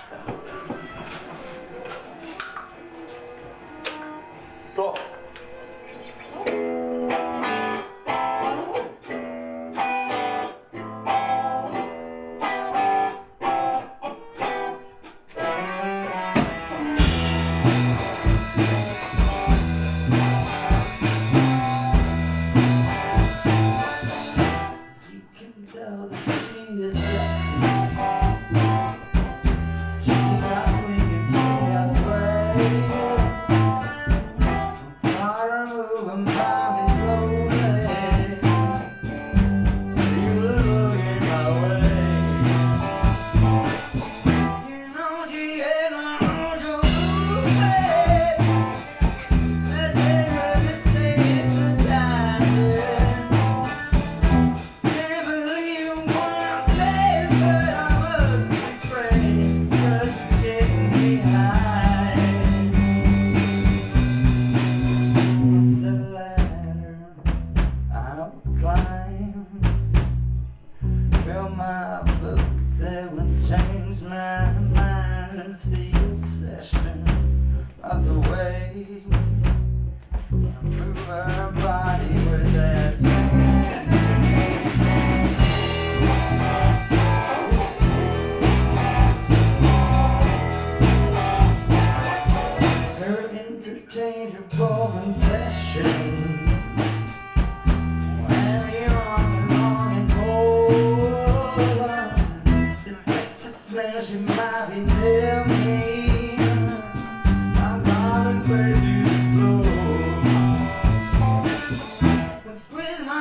Bra. With my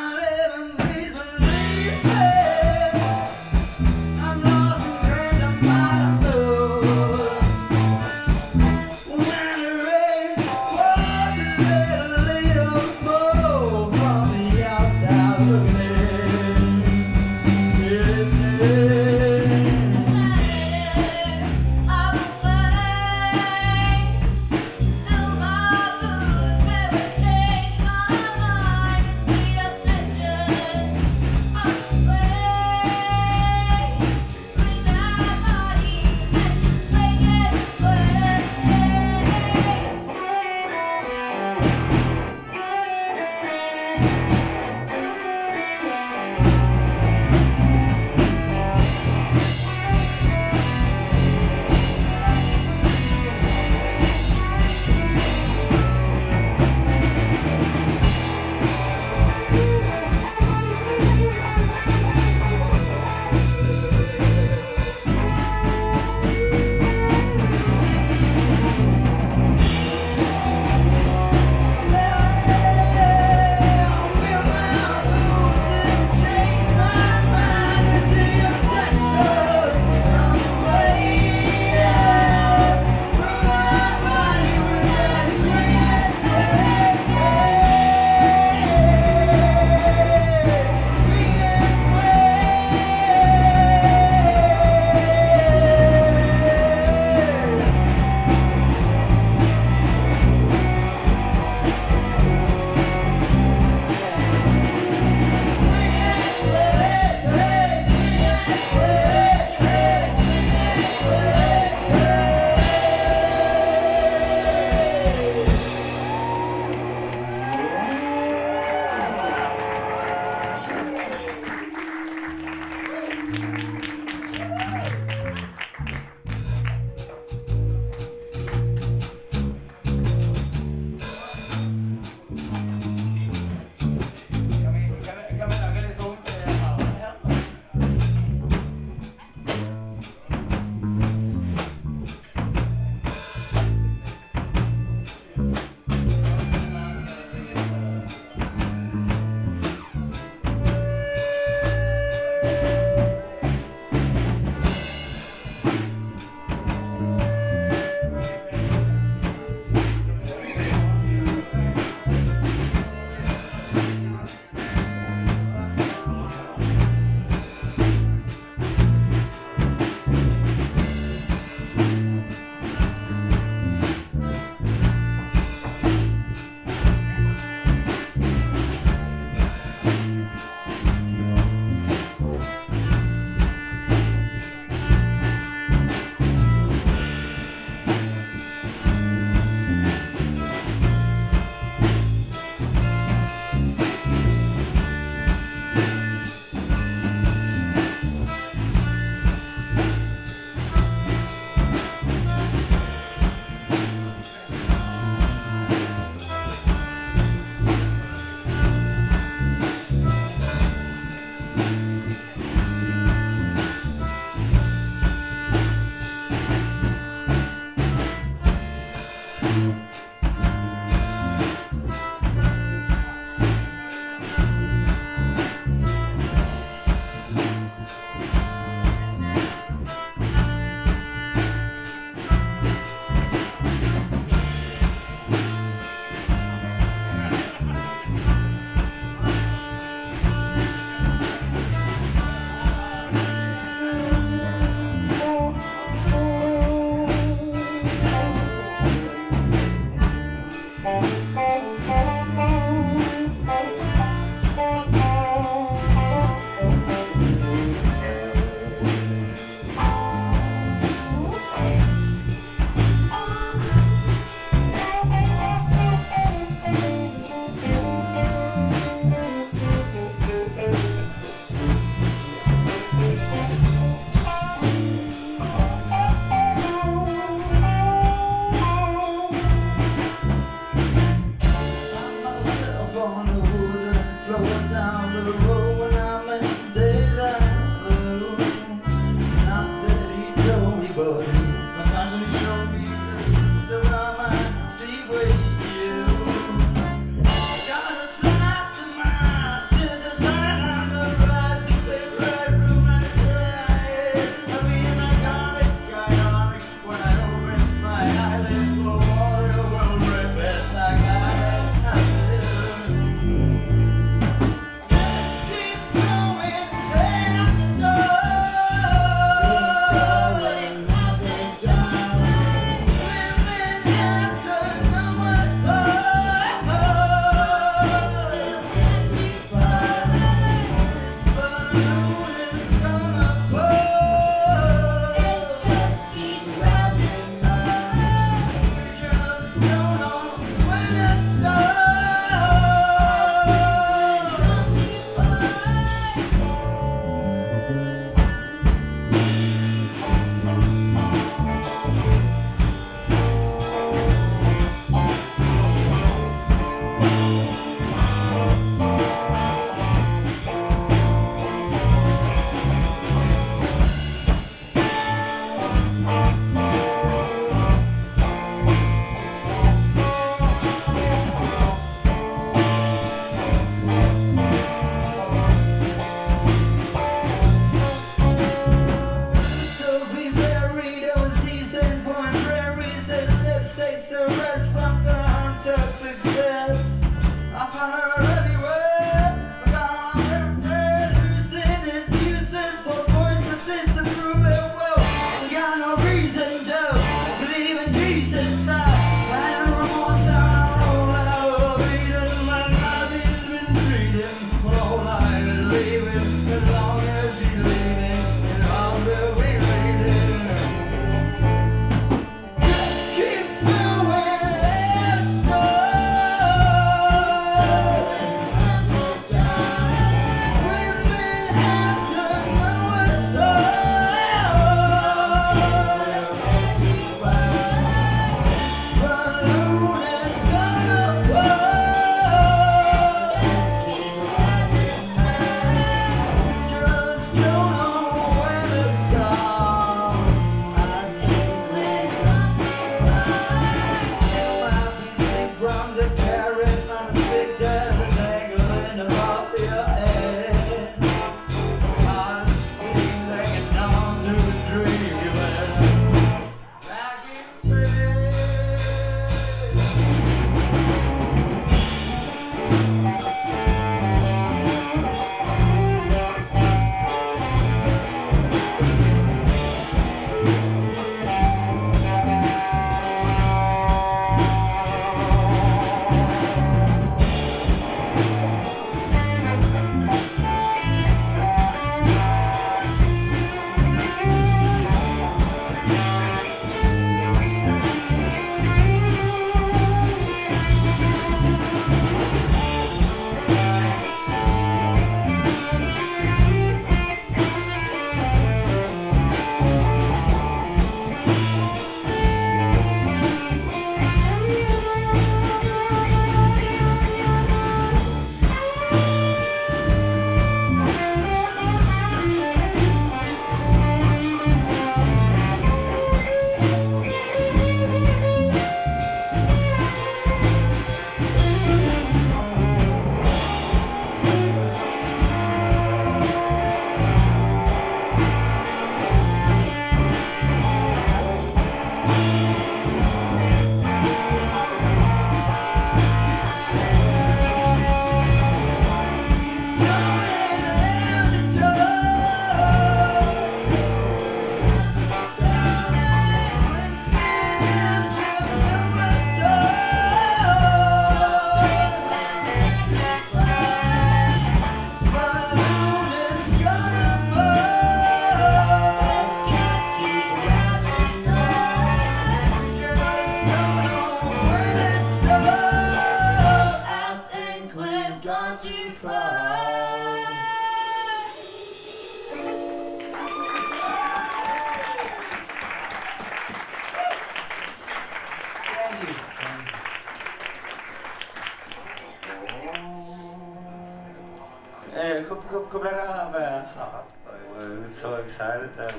Hvor ble det av Harald? Jeg var så excited der.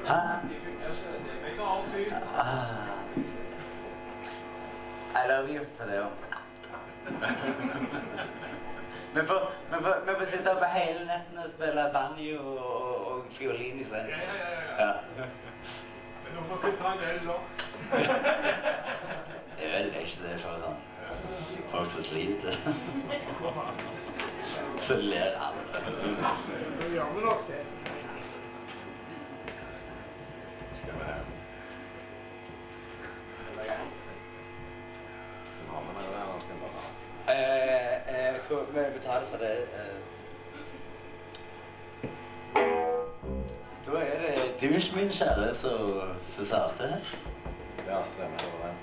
Hæ? I love you for det også. Vi får sitte oppe hele netten og spille banjo og fiolin i stedet. Ja. Men nå må ikke ta en øl da. Øl er ikke det for sånn. Folk som sliter. Så ler alle. Det gjør vi nok det. Skal vi her. Jeg tror vi betaler for det. Da er det du, min kjære, som starter. Ja, stemmer over den.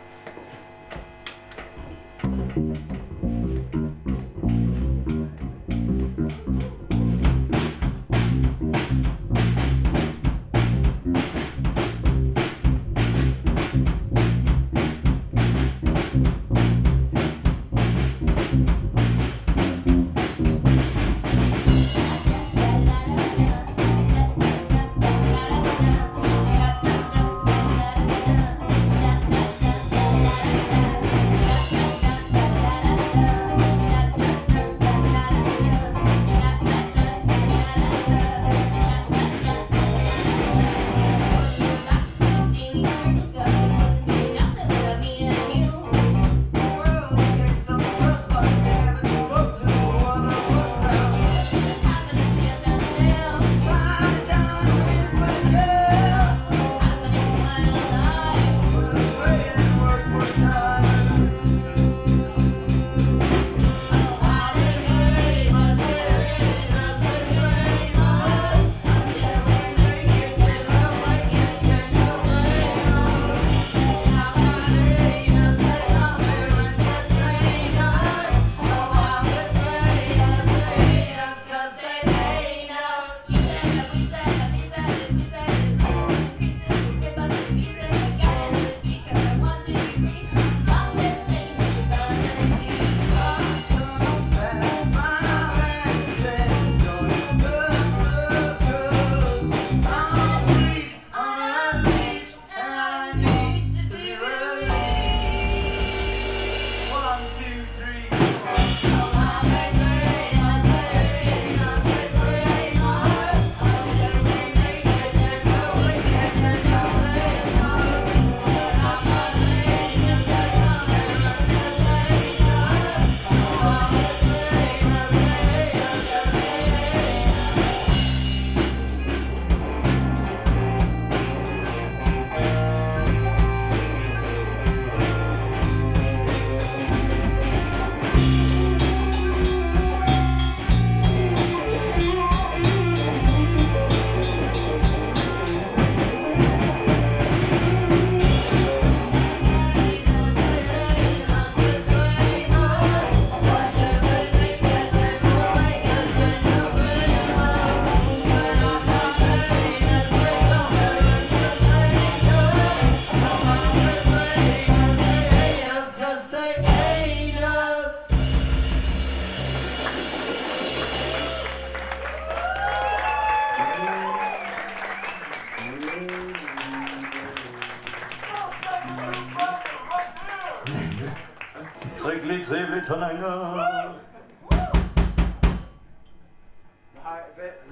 Trivelig Stavanger.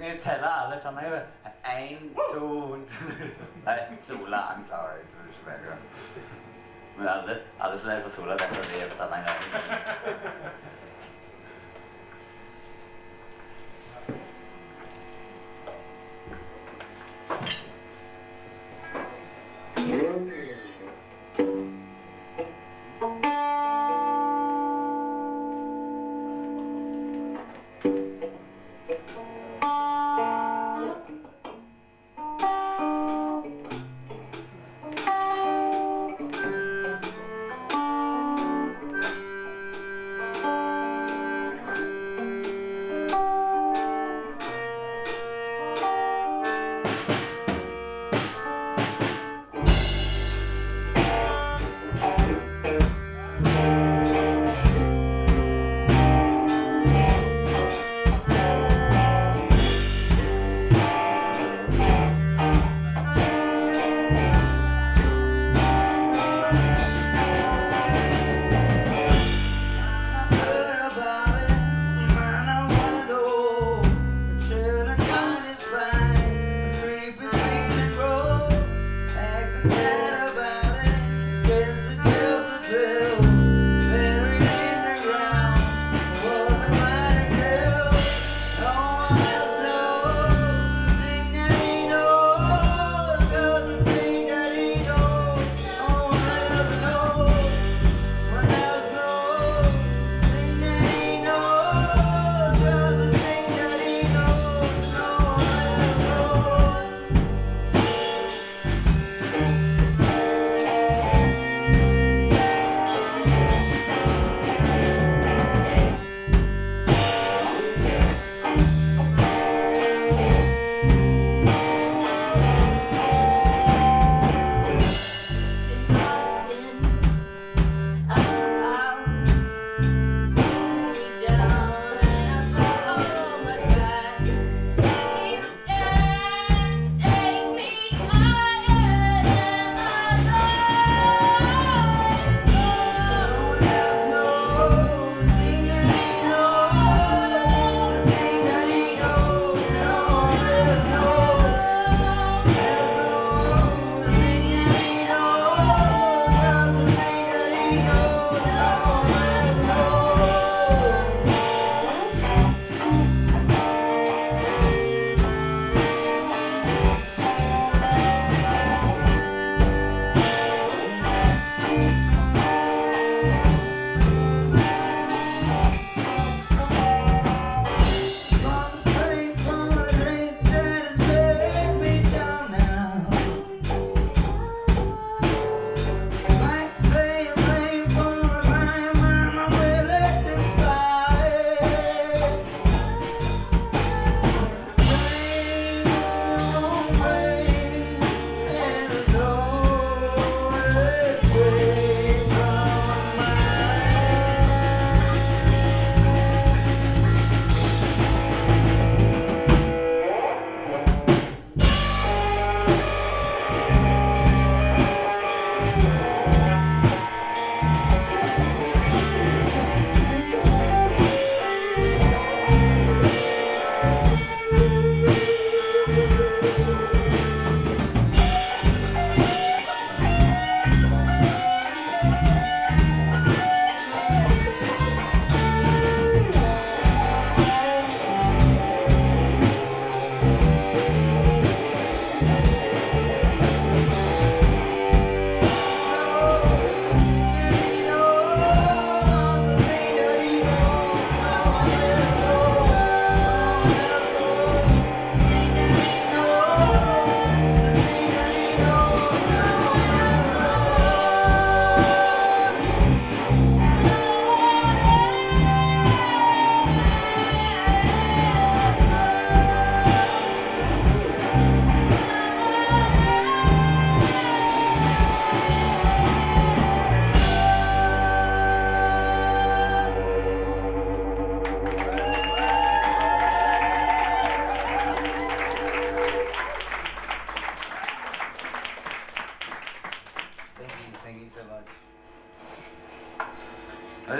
Jeg teller alle Stavanger. 1, 2, 3. Nei, Sola, I'm sorry. Men alle som er på Sola vet at de er på Stavanger.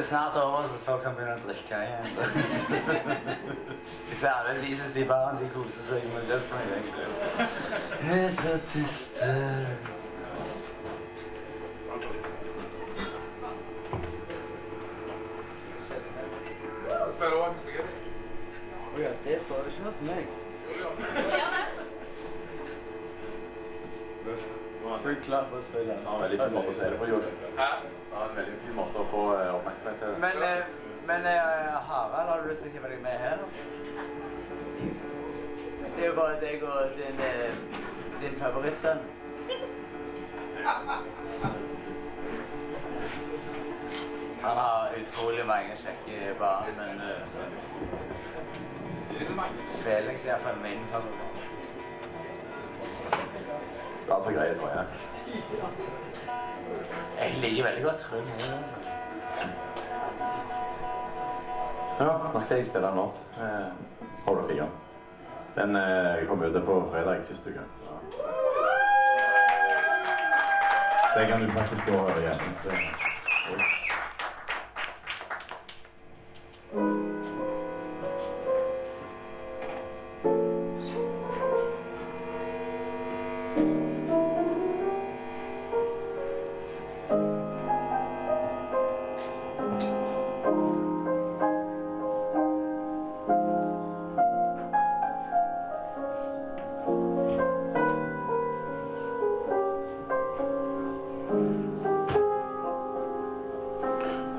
er snart over, så folk kan begynne å drikke igjen. Jeg ser alle de som i baren, de koser seg med resten av egentlig. Vi er så tyste. Spiller også en Ja, det står det ikke hos meg. Fullt klar for å spille. Han har en veldig fin måte å se det på, Joakim. Hæ? Han har en veldig fin måte å få oppmerksomhet til. Men Harald, har du lyst til å hive deg med her? Det er jo bare deg og din favorittsønn. Han har utrolig mange kjekke barn, men Felix er i hvert fall min favoritt. Det er for greie, tror jeg. Jeg liker veldig godt Trønd. Ja, nå skal jeg spille en låt. Hold opp igjen. Den kom ut på fredag siste uke. Den kan du faktisk gå igjen.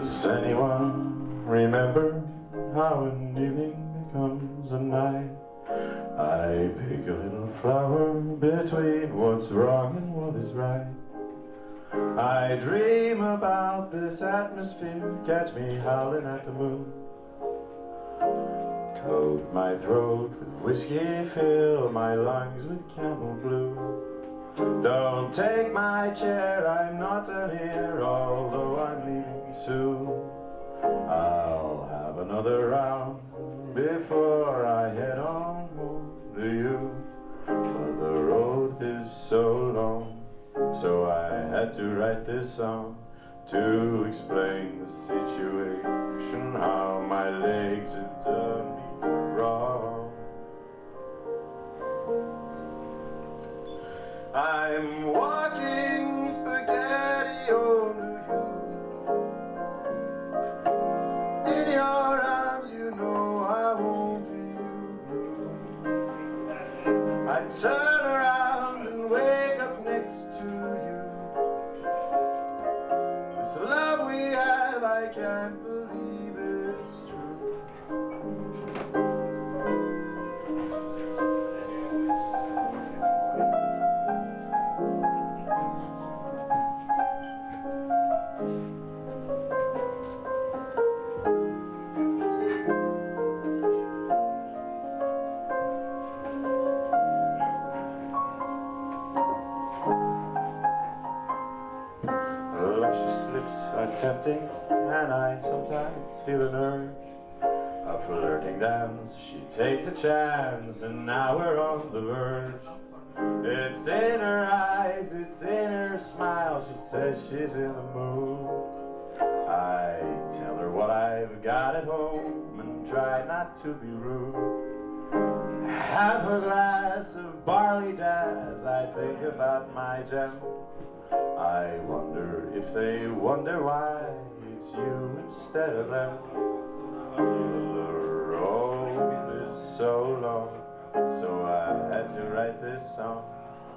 Does anyone remember how an evening becomes a night? I pick a little flower between what's wrong and what is right. I dream about this atmosphere, catch me howling at the moon. Coat my throat with whiskey, fill my lungs with camel blue. Don't take my chair, I'm not done here, although I'm leaving soon. I'll have another round before I head on home to you. But the road is so long, so I had to write this song to explain the situation, how my legs have done me wrong. I'm walking spaghetti over you. In your arms, you know I won't feel blue. I turn around and wake up next to you. This love we have, I can't believe it's true. Luscious lips are tempting, and I sometimes feel an urge. A flirting dance, she takes a chance, and now we're on the verge. It's in her eyes, it's in her smile, she says she's in the mood. I tell her what I've got at home, and try not to be rude. Half a glass of barley jazz, I think about my gem. I wonder if they wonder why it's you instead of them. The road is so long, so I had to write this song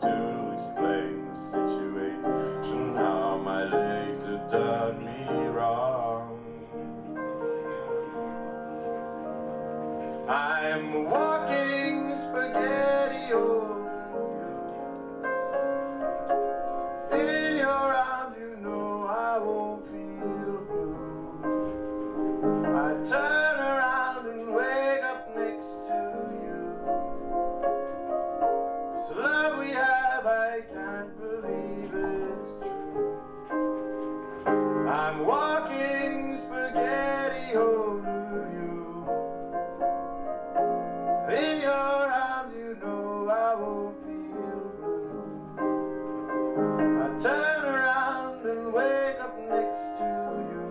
to explain the situation, how my legs have done me wrong. I'm walking spaghetti over you. In your arms, you know I won't feel blue. I turn around and wake up next to you. This love we have, I can't believe it's true. I'm walking spaghetti over you. In your arms, you know I won't feel blue. I turn around and wake up next to you.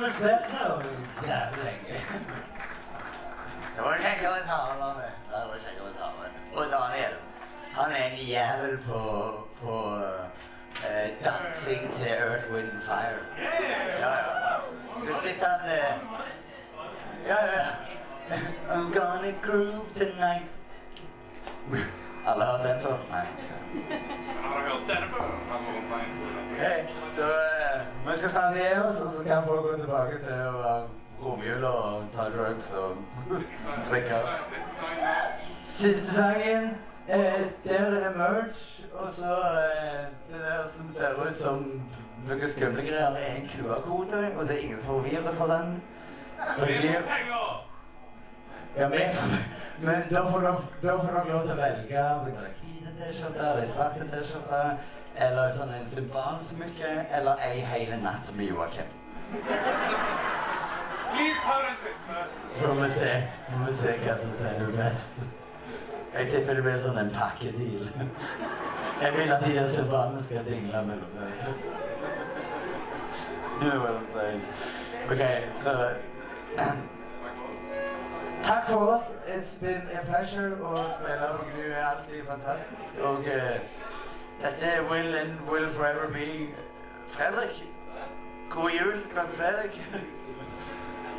Med Spencer og jævlig lenge. Det var kjekke å ta med. Det var kjekke å ta med. Og Daniel, han er en jævel på dansing til Earth, Wind and Fire. Ja, ja. Skal vi sitte han... Ja, ja. I'm gonna groove tonight. Alle har hørt den før? Nei. Har du hørt den før? Ok, så vi skal snart gi oss, og så kan folk gå tilbake til å være romjul og ta drugs og drikke. Siste sangen, der er det merch, og så det der som ser ut som noen skumle greier er en QR-kode, og det er ingen som forvirrer seg den. Ja, men da får dere lov til å velge om det er hvite t-skjorter, eller svarte t-skjorter, eller sånn en symbolsmykke, eller ei hele natt med Joakim. Please, hør den siste. Så må vi se hva som selger best. Jeg tipper det blir sånn en pakkedeal. Jeg vil at de der symbolene skal dingle mellom dem. You know what I'm saying. Okay, så... Takk for oss. It's been a pleasure å spille på Gnu. Er alltid fantastisk. Og dette will forever be Fredrik. God jul. Godt å se deg.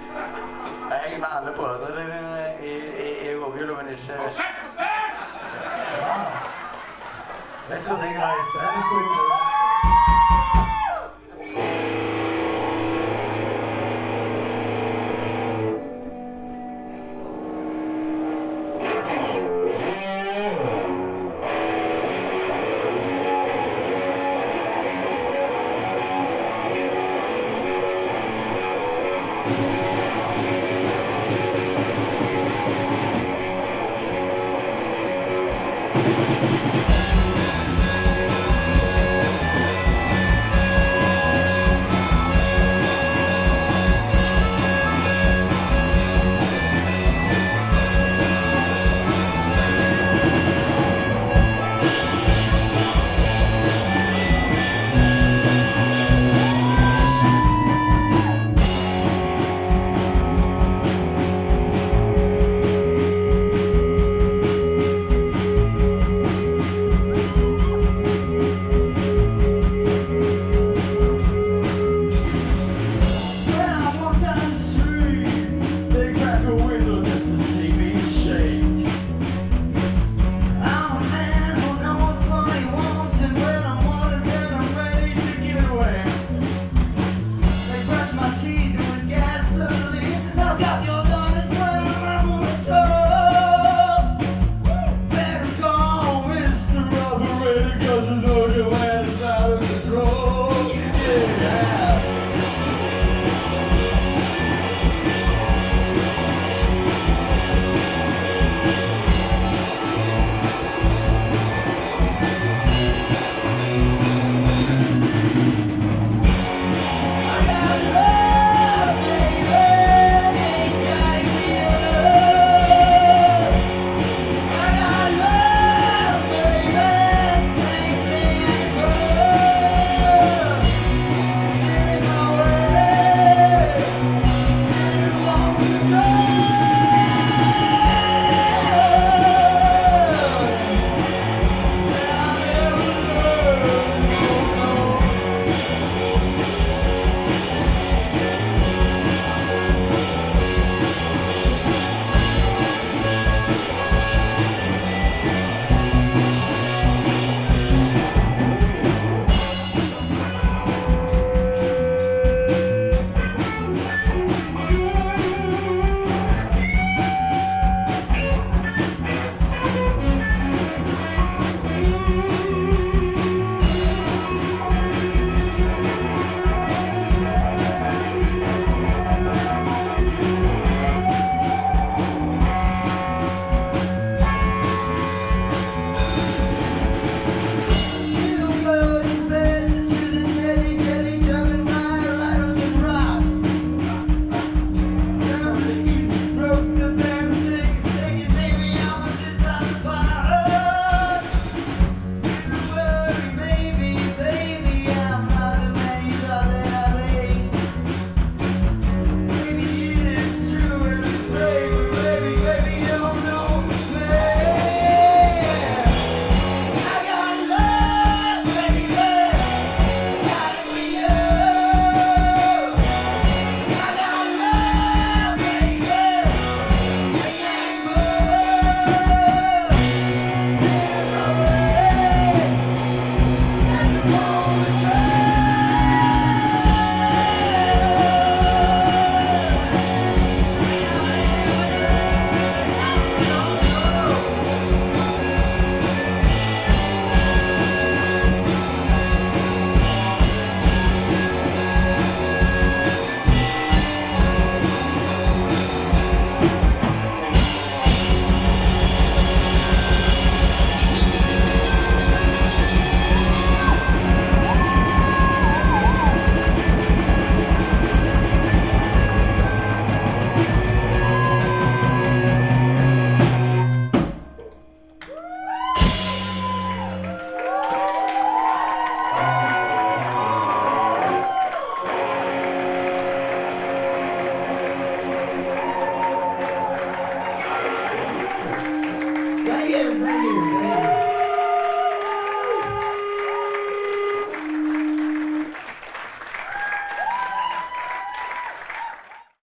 Jeg henger med alle brødrene i romjul, men ikke... Og sjef og spill! Klart. Jeg trodde jeg var i stedet. Thank